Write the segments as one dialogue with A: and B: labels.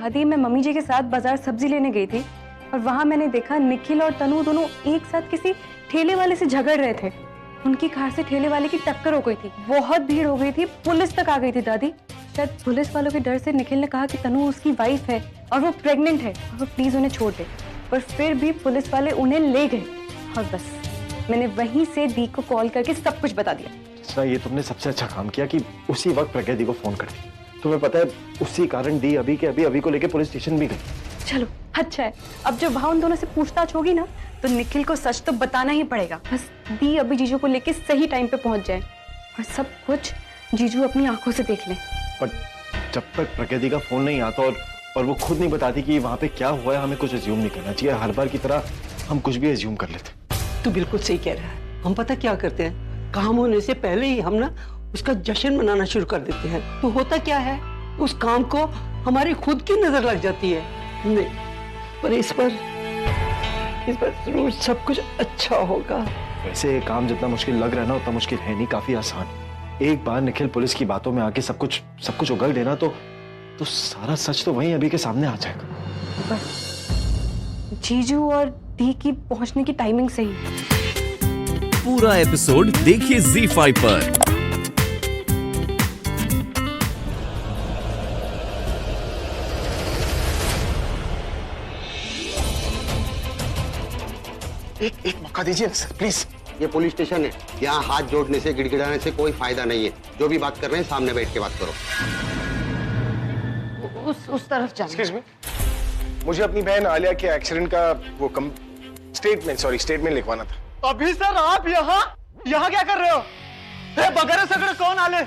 A: दादी मैं मम्मी जी के साथ बाजार सब्जी लेने गई थी और वहां मैंने देखा निखिल और तनु दोनों एक साथ किसी ठेले वाले से झगड़ रहे थे। उनकी कार से ठेले वाले की टक्कर हो गई थी, बहुत भीड़ हो गई थी, पुलिस तक आ गई थी दादी। शायद पुलिस वालों के डर से निखिल ने कहा कि तनु उसकी वाइफ है और वो प्रेग्नेंट है और वो प्लीज उन्हें छोड़ दे, पर फिर भी पुलिस वाले उन्हें ले गए और बस मैंने वहीं से दी को कॉल करके सब कुछ बता दिया।
B: ये तुमने सबसे अच्छा काम किया कि उसी वक्त प्रज्ञा दी को फोन कर दी। तुम्हें पता है उसी कारण दी अभी के अभी को लेके पुलिस स्टेशन भी गई।
A: चलो अच्छा है, अब जब वहां उन दोनों से पूछताछ होगी ना तो निखिल को सच तो बताना ही पड़ेगा। बस दी अभी जीजू को लेके सही टाइम पे पहुंच जाए और सब कुछ जीजू अपनी आंखों से देख ले।
B: पर जब तक प्रज्ञा दी का फोन नहीं आता और वो खुद नहीं बताती कि वहां पे क्या हुआ है, हमें कुछ अज्यूम नहीं करना चाहिए। हर बार की तरह हम कुछ भी अज्यूम कर लेते।
C: तू बिल्कुल सही कह रहा है। हम पता क्या करते हैं, काम होने से पहले ही हम ना उसका जश्न मनाना शुरू कर देते हैं। तो होता क्या है, उस काम को हमारी खुद की नजर लग जाती है। नहीं, पर इस पर जरूर सब कुछ अच्छा होगा।
B: वैसे ये काम जितना मुश्किल लग रहा है ना उतना मुश्किल है नहीं, काफी आसान। एक बार निखिल पुलिस की बातों में आके सब कुछ उगल देना तो सारा सच तो वहीं अभी के सामने आ जाएगा।
A: बस जीजू और दी की पहुंचने की टाइमिंग सही।
D: पूरा एपिसोड देखिए ZEE5 पर।
B: एक मौका दीजिए सर प्लीज।
E: ये पुलिस स्टेशन है, यहाँ हाथ जोड़ने से गिड़गिड़ाने से कोई फायदा नहीं है। जो भी बात कर रहे हैं सामने बैठ के बात करो।
C: उस तरफ जाना।
F: एक्सक्यूज मी, मुझे अपनी बहन आलिया के एक्सीडेंट का वो स्टेटमेंट लिखवाना था।
G: अभी सर आप यहाँ क्या कर रहे हो? बगैर सगळे कौन आले?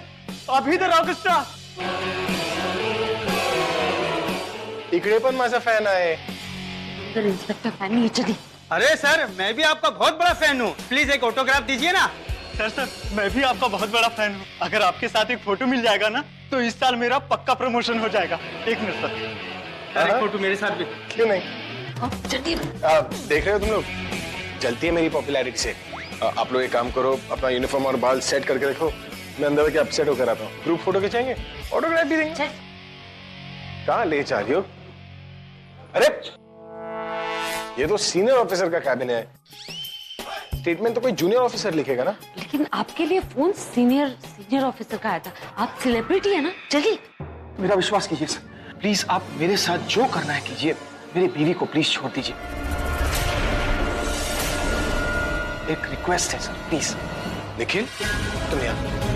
G: अभी तर ऑगस्टा
F: इकडे पण माझा फॅन आहे।
C: इंस्पेक्टर फैन नहीं चली।
G: अरे सर मैं भी आपका बहुत बड़ा फैन हूँ, प्लीज एक ऑटोग्राफ दीजिए ना। सर मैं भी आपका बहुत बड़ा फैन हूँ, अगर आपके साथ एक फोटो मिल जाएगा ना तो इस साल मेरा पक्का प्रमोशन हो जाएगा। एक मिनट सर, एक फोटो मेरे साथ भी।
F: क्यों नहीं?
C: चलिए।
F: देख रहे हो तुम लोग, जलती है मेरी पॉपुलैरिटी से। आप लोग एक काम करो, अपना यूनिफॉर्म और बाल सेट करके रखो, मैं अंदर के अपसेट होकर आता हूँ। ग्रुप फोटो खिंचाएंगे, ऑटोग्राफ भी देंगे। कहाँ ले जा रही हो? अरे ये तो सीनियर ऑफिसर का कैबिन है, स्टेटमेंट तो कोई जूनियर ऑफिसर लिखेगा ना।
C: लेकिन आपके लिए फोन सीनियर ऑफिसर का आया था, आप सेलिब्रिटी है ना। चलिए।
B: मेरा विश्वास कीजिए सर, प्लीज आप मेरे साथ जो करना है कीजिए, मेरी बीवी को प्लीज छोड़ दीजिए। एक रिक्वेस्ट है सर, प्लीज।
F: निखिल तुम यहाँ।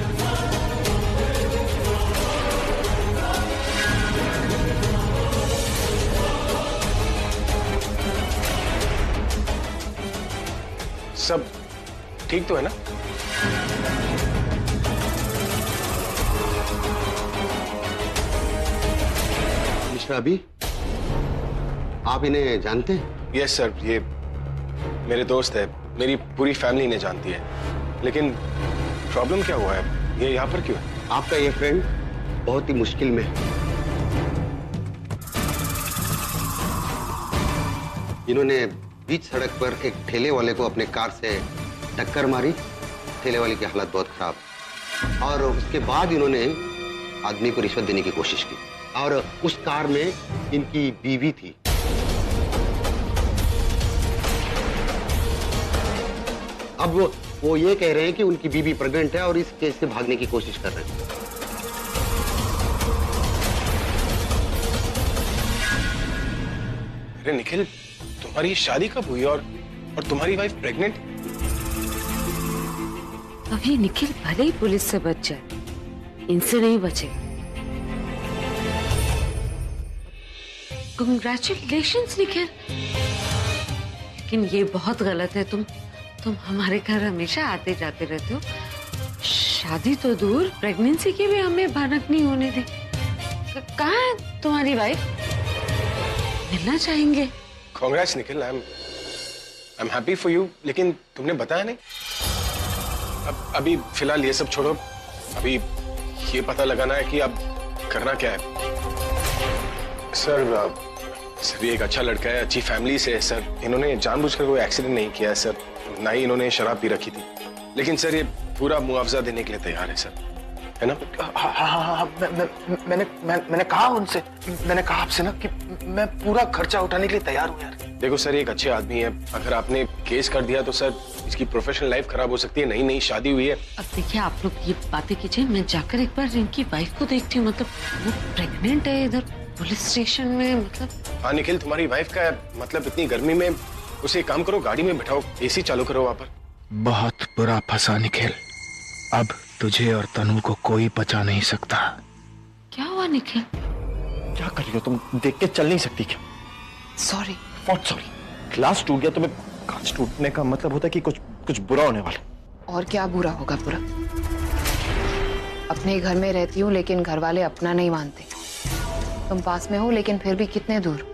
F: सब ठीक तो है ना?
E: मिश्रा अभी आप इन्हें जानते हैं?
F: यस सर, ये मेरे दोस्त है, मेरी पूरी फैमिली इन्हें जानती है। लेकिन प्रॉब्लम क्या हुआ है, ये यहाँ पर क्यों है?
E: आपका ये फ्रेंड बहुत ही मुश्किल में है। इन्होंने बीच सड़क पर एक ठेले वाले को अपने कार से टक्कर मारी। ठेले वाले की हालत बहुत खराब और उसके बाद इन्होंने आदमी को रिश्वत देने की कोशिश की और उस कार में इनकी बीवी थी। अब वो ये कह रहे हैं कि उनकी बीवी प्रेग्नेंट है और इस केस से भागने की कोशिश कर रहे हैं।
F: अरे निखिल, तुम्हारी शादी कब हुई और तुम्हारी वाइफ प्रेग्नेंट?
C: अब ये निखिल भले ही पुलिस से बच जाए, इनसे नहीं बचे। कंग्रेचुलेशंस निखिल, लेकिन ये बहुत गलत है। तुम हमारे घर हमेशा आते जाते रहते हो, शादी तो दूर प्रेगनेंसी की भी हमें भनक नहीं होने दी। कहाँ है तुम्हारी वाइफ? मिलना चाहेंगे।
F: Congress Nikhil, I am happy for you, लेकिन तुमने बताया नहीं। अब अभी फिलहाल ये सब छोड़ो, अभी ये पता लगाना है कि अब करना क्या है। सर ये एक अच्छा लड़का है, अच्छी फैमिली से है सर। इन्होंने जानबूझकर कोई एक्सीडेंट नहीं किया है सर, ना ही इन्होंने शराब पी रखी थी। लेकिन सर ये पूरा मुआवजा देने के लिए तैयार है सर। है ना?
H: हाँ, मैंने कहा उनसे, मैंने कहा आपसे ना कि मैं पूरा खर्चा उठाने के लिए तैयार हूँ यार।
F: देखो सर, एक अच्छे आदमी है, अगर आपने केस कर दिया तो सर इसकी प्रोफेशनल लाइफ खराब हो सकती है। नई नई शादी हुई है।
C: अब देखिए, आप लोग ये बातें कीजिए, मैं जाकर एक बार इनकी वाइफ को देखती हूँ। मतलब वो प्रेग्नेंट है इधर पुलिस स्टेशन में, मतलब।
F: हाँ निखिल, तुम्हारी वाइफ का है, मतलब इतनी गर्मी में उसे एक काम करो, गाड़ी में बिठाओ, एसी चालू करो वहां पर।
H: बहुत बुरा फंसा निखिल, अब तुझे और तनु को कोई बचा नहीं सकता।
C: क्या हुआ निखिल?
B: क्या कर रही हो तुम? देख के चल नहीं सकती क्या?
C: सॉरी।
B: What sorry? ग्लास टूट गया, तुम्हें कांच टूटने का मतलब होता है कि कुछ बुरा होने वाला।
I: और क्या बुरा होगा? बुरा अपने घर में रहती हूँ लेकिन घर वाले अपना नहीं मानते। तुम पास में हो लेकिन फिर भी कितने दूर।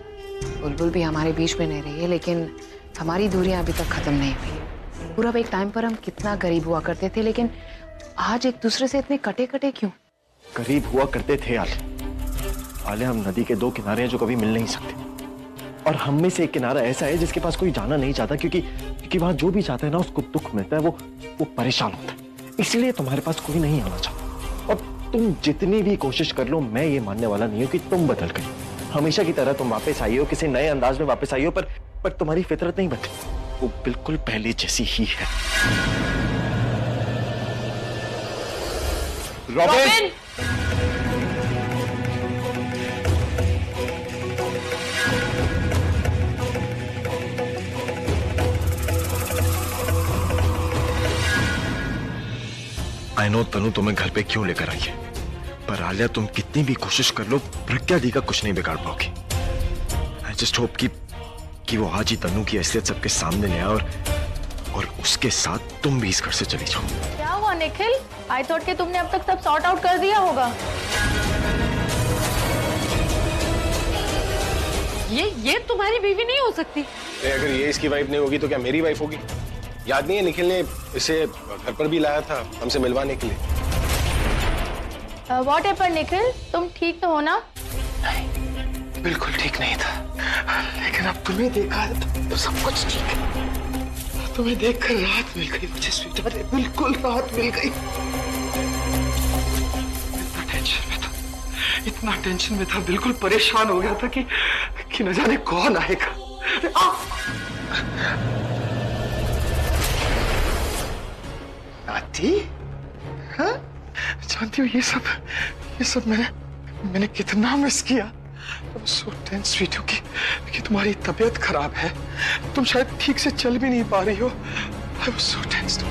I: बुलबुल भी हमारे बीच में नहीं रही है लेकिन हमारी दूरियां अभी तक खत्म नहीं हुई। पूरा एक टाइम पर हम कितना करीब हुआ करते थे लेकिन आज एक दूसरे से इतने कटे कटे क्यों?
B: करीब हुआ करते थे आले, हम नदी के दो किनारे हैं जो कभी मिल नहीं सकते। और हम में से एक किनारा ऐसा है जिसके पास कोई जाना नहीं चाहता, क्योंकि वहां जो भी जाता है ना उसको दुख मिलता है, वो परेशान होता है। इसलिए तुम्हारे पास कोई नहीं आना चाहता। और तुम जितनी भी कोशिश कर लो, मैं ये मानने वाला नहीं हूं कि तुम बदल गई। हमेशा की तरह तुम वापस आई हो, किसी नए अंदाज में वापस आई हो, पर तुम्हारी फितरत नहीं बदली, वो बिल्कुल पहले जैसी ही है। रॉबिन! आई नो तनु तुम्हें घर पे क्यों लेकर आई है, पर आलिया तुम कितनी भी कोशिश कर लो, प्रज्ञा दी का कुछ नहीं बिगाड़ पाओगी। आई जस्ट होप कि वो आज ही तनु की असलियत सबके सामने ले आए और उसके साथ तुम भी इस घर से चली जाओ।
J: क्या हुआ निखिल? आई थॉट कि तुमने अब तक सब सॉर्ट आउट कर दिया होगा।
C: ये तुम्हारी बीवी नहीं हो सकती।
F: अगर ये इसकी वाइफ नहीं होगी तो क्या मेरी वाइफ होगी? याद नहीं है निखिल ने इसे घर पर भी लाया था हमसे मिलवाने के लिए।
J: What happened Nikhil? तुम ठीक तो हो ना?
H: नहीं, बिल्कुल ठीक नहीं था, लेकिन अब तुम्हें देखा है तो सब कुछ ठीक है। तुम्हें देखकर राहत मिल गई मुझे स्वीटहार्ट, बिल्कुल राहत मिल गई। इतना टेंशन में था, बिल्कुल परेशान हो गया था कि न जाने कौन आएगा। नाती, हाँ? जानती हो ये सब मैंने कितना मिस किया। सो टेंस स्वीट हो कि तुम्हारी तबीयत खराब है, तुम शायद ठीक से चल भी नहीं पा रही हो। I was so tensed.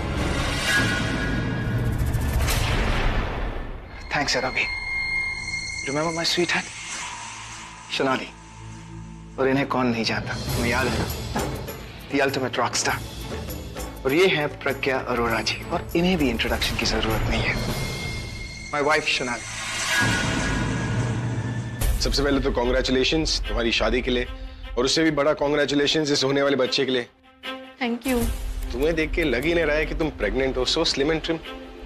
H: Thanks, Ravi. Remember my sweetheart? Shanali. और इन्हें कौन नहीं जानता, तुम्हें याद है ना? The ultimate rock star. और ये है प्रज्ञा अरोरा जी, और इन्हें भी इंट्रोडक्शन की जरूरत नहीं है। My wife Shanali.
F: सबसे पहले तो कॉन्ग्रेचुलेशंस तुम्हारी शादी के लिए, और उससे भी बड़ा कॉन्ग्रेचुलेशंस इस होने वाले बच्चे के लिए।
J: Thank you.
F: तुम्हें देख के लग ही नहीं रहा है कि तुम प्रेग्नेंट हो। सो स्लिम एंड ट्रिम।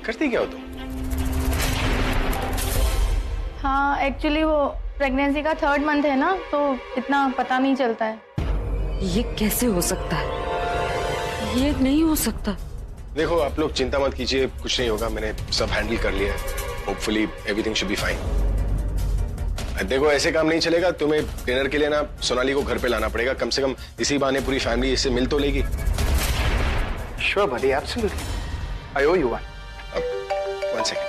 F: करती क्या हो तुम?
J: हाँ, एक्चुअली वो प्रेगनेंसी का 3rd मंथ है ना, तो इतना पता नहीं चलता है।
C: ये कैसे हो सकता है? ये नहीं हो सकता।
F: देखो आप लोग चिंता मत कीजिए, कुछ नहीं होगा, मैंने सब हैंडल कर लिया है। Hopefully everything should be fine. देखो ऐसे काम नहीं चलेगा, तुम्हें डिनर के लिए ना सोनाली को घर पे लाना पड़ेगा। कम से कम इसी बहाने पूरी फैमिली इससे मिल तो लेगी।
H: Sure, buddy, absolutely. I owe you one.
F: One second.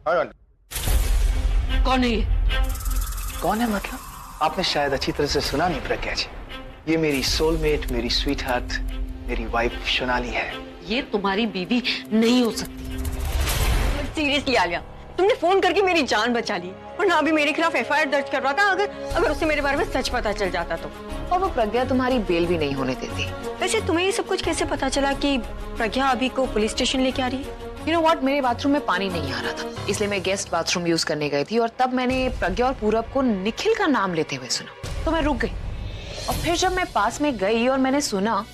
F: हाँ,
C: कौन है ये?
H: कौन है मतलब? आपने शायद अच्छी तरह से सुना नहीं प्रज्ञा जी। ये मेरी सोलमेट, मेरी स्वीटहार्ट, मेरी वाइफ सोनाली है।
C: ये तुम्हारी बीवी नहीं हो सकती।
A: सीरियसली आलिया, तुमने फोन करके मेरी जान बचा ली, और ना अभी मेरे खिलाफ FIR दर्ज करवा था अगर उसे मेरे बारे में सच पता चल जाता तो।
I: और वो प्रज्ञा तुम्हारी बेल भी नहीं होने देती।
A: वैसे तुम्हें ये सब कुछ कैसे पता चला कि प्रज्ञा अभी को पुलिस स्टेशन लेके आ रही है?
I: You know what, मेरे बाथरूम में पानी नहीं आ रहा था, इसलिए मैं गेस्ट बाथरूम यूज करने गई थी, और तब मैंने प्रज्ञा और पूरब को निखिल का नाम लेते हुए सुना, तो मैं रुक गई। और फिर जब मैं पास में गई और मैंने सुना,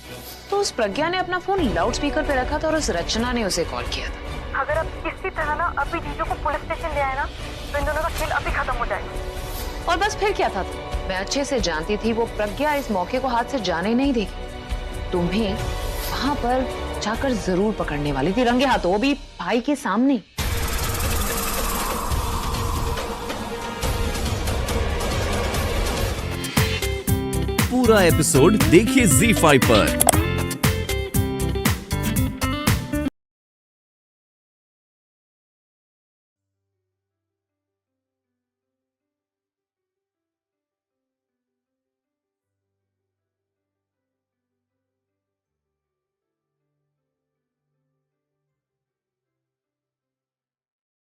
I: तो उस प्रज्ञा ने अपना फोन लाउड स्पीकर पे रखा था और उस रचना ने उसे कॉल किया था।
J: अगर अब किसी तरह ना अभी जीजू को पुलिस स्टेशन ले आए ना, तो इन दोनों का खेल अभी खत्म हो जाएगा।
I: और बस फिर क्या था? मैं अच्छे से जानती थी वो प्रज्ञा इस मौके को हाथ से जाने नहीं देगी। तुम्हें वहां पर जाकर जरूर पकड़ने वाली थी रंगे हाथों, वो भी भाई के सामने।
D: पूरा एपिसोड देखिए ZEE5 पर।